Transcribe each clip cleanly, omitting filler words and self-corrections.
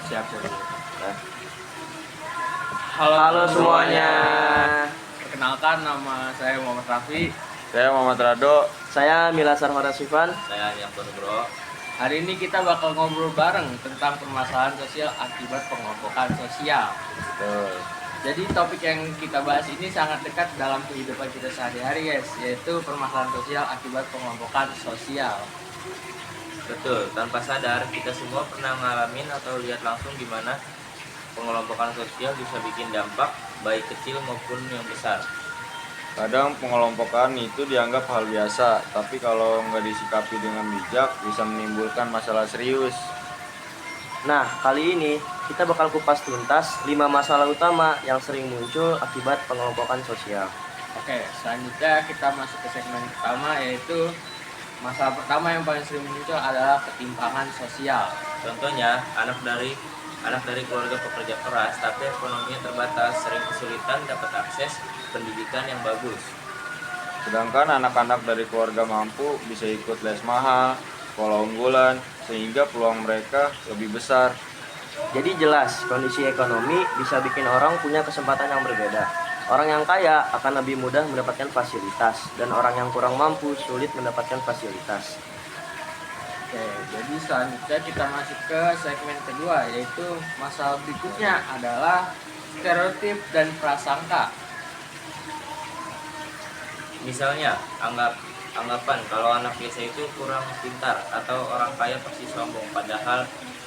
siap dulu. Nah. Halo, Halo semuanya. Perkenalkan, nama saya Muhammad Raffi. Saya Muhammad Rado. Saya Milasar Horasifan. Saya Yankun Bro. Hari ini kita bakal ngobrol bareng tentang permasalahan sosial akibat pengelompokan sosial. Betul. Jadi topik yang kita bahas ini sangat dekat dalam kehidupan kita sehari-hari, guys, yaitu permasalahan sosial akibat pengelompokan sosial. Betul, tanpa sadar kita semua pernah ngalamin atau lihat langsung gimana pengelompokan sosial bisa bikin dampak baik kecil maupun yang besar. Kadang pengelompokan itu dianggap hal biasa, tapi kalau nggak disikapi dengan bijak bisa menimbulkan masalah serius. Nah, kali ini kita bakal kupas tuntas 5 masalah utama yang sering muncul akibat pengelompokan sosial. Oke, selanjutnya kita masuk ke segmen pertama, yaitu masalah pertama yang paling sering muncul adalah ketimpangan sosial. Contohnya, anak dari keluarga pekerja keras tapi ekonominya terbatas sering kesulitan dapat akses pendidikan yang bagus. Sedangkan anak-anak dari keluarga mampu bisa ikut les mahal, sekolah unggulan, sehingga peluang mereka lebih besar. Jadi jelas, kondisi ekonomi bisa bikin orang punya kesempatan yang berbeda. Orang yang kaya akan lebih mudah mendapatkan fasilitas, dan orang yang kurang mampu sulit mendapatkan fasilitas. Oke, jadi selanjutnya kita masuk ke segmen kedua, yaitu masalah berikutnya adalah stereotip dan prasangka. Misalnya, anggapan kalau anak biasa itu kurang pintar atau orang kaya pasti sombong, padahal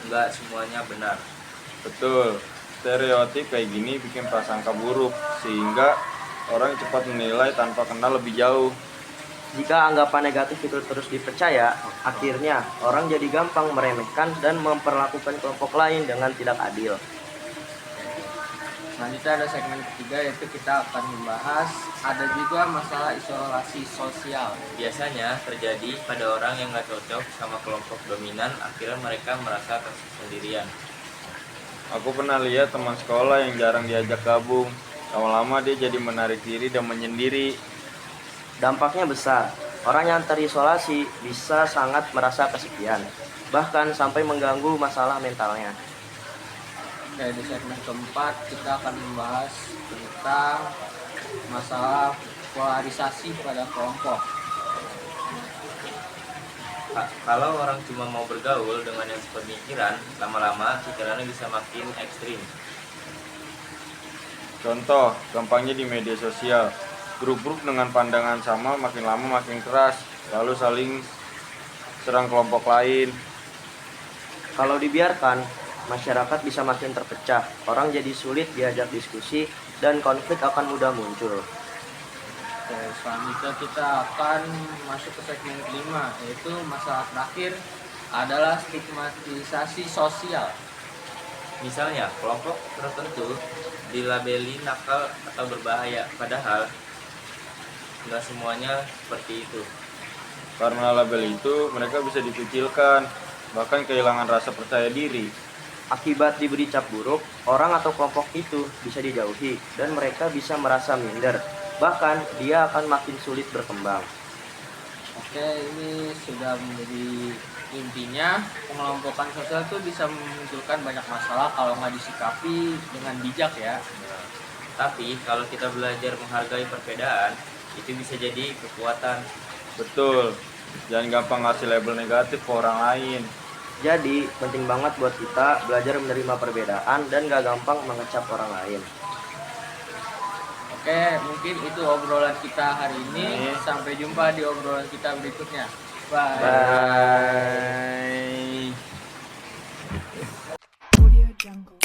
nggak semuanya benar. Betul, stereotip kayak gini bikin prasangka buruk, sehingga orang cepat menilai tanpa kenal lebih jauh. Jika anggapan negatif itu terus dipercaya, akhirnya orang jadi gampang meremehkan dan memperlakukan kelompok lain dengan tidak adil. Selanjutnya ada segmen ketiga, yaitu kita akan membahas ada juga masalah isolasi sosial. Biasanya terjadi pada orang yang nggak cocok sama kelompok dominan, akhirnya mereka merasa tersendirian. Aku pernah lihat teman sekolah yang jarang diajak gabung. Lama-lama dia jadi menarik diri dan menyendiri. Dampaknya besar. Orang yang terisolasi bisa sangat merasa kesepian, bahkan sampai mengganggu masalah mentalnya. Oke, di segmen keempat kita akan membahas tentang masalah polarisasi pada kelompok. Kalau orang cuma mau bergaul dengan yang sepemikiran, lama-lama pikirannya bisa makin ekstrim. Contoh, gampangnya di media sosial. Grup-grup dengan pandangan sama makin lama makin keras, lalu saling serang kelompok lain. Kalau dibiarkan, masyarakat bisa makin terpecah. Orang jadi sulit diajak diskusi dan konflik akan mudah muncul. Oke, selanjutnya kita akan masuk ke segmen kelima, yaitu masalah terakhir adalah stigmatisasi sosial. Misalnya, kelompok tertentu dilabeli nakal atau berbahaya, padahal nggak semuanya seperti itu. Karena label itu, mereka bisa dikucilkan, bahkan kehilangan rasa percaya diri. Akibat diberi cap buruk, orang atau kelompok itu bisa dijauhi dan mereka bisa merasa minder. Bahkan dia akan makin sulit berkembang. Oke, ini sudah menjadi intinya pengelompokan sosial itu bisa memunculkan banyak masalah kalau nggak disikapi dengan bijak ya. Tapi kalau kita belajar menghargai perbedaan, itu bisa jadi kekuatan. Betul, jangan gampang ngasih label negatif ke orang lain. Jadi penting banget buat kita belajar menerima perbedaan dan gak gampang mengecap orang lain. Oke, mungkin itu obrolan kita hari ini. Sampai jumpa di obrolan kita berikutnya. Bye. Bye. Audio Jungle.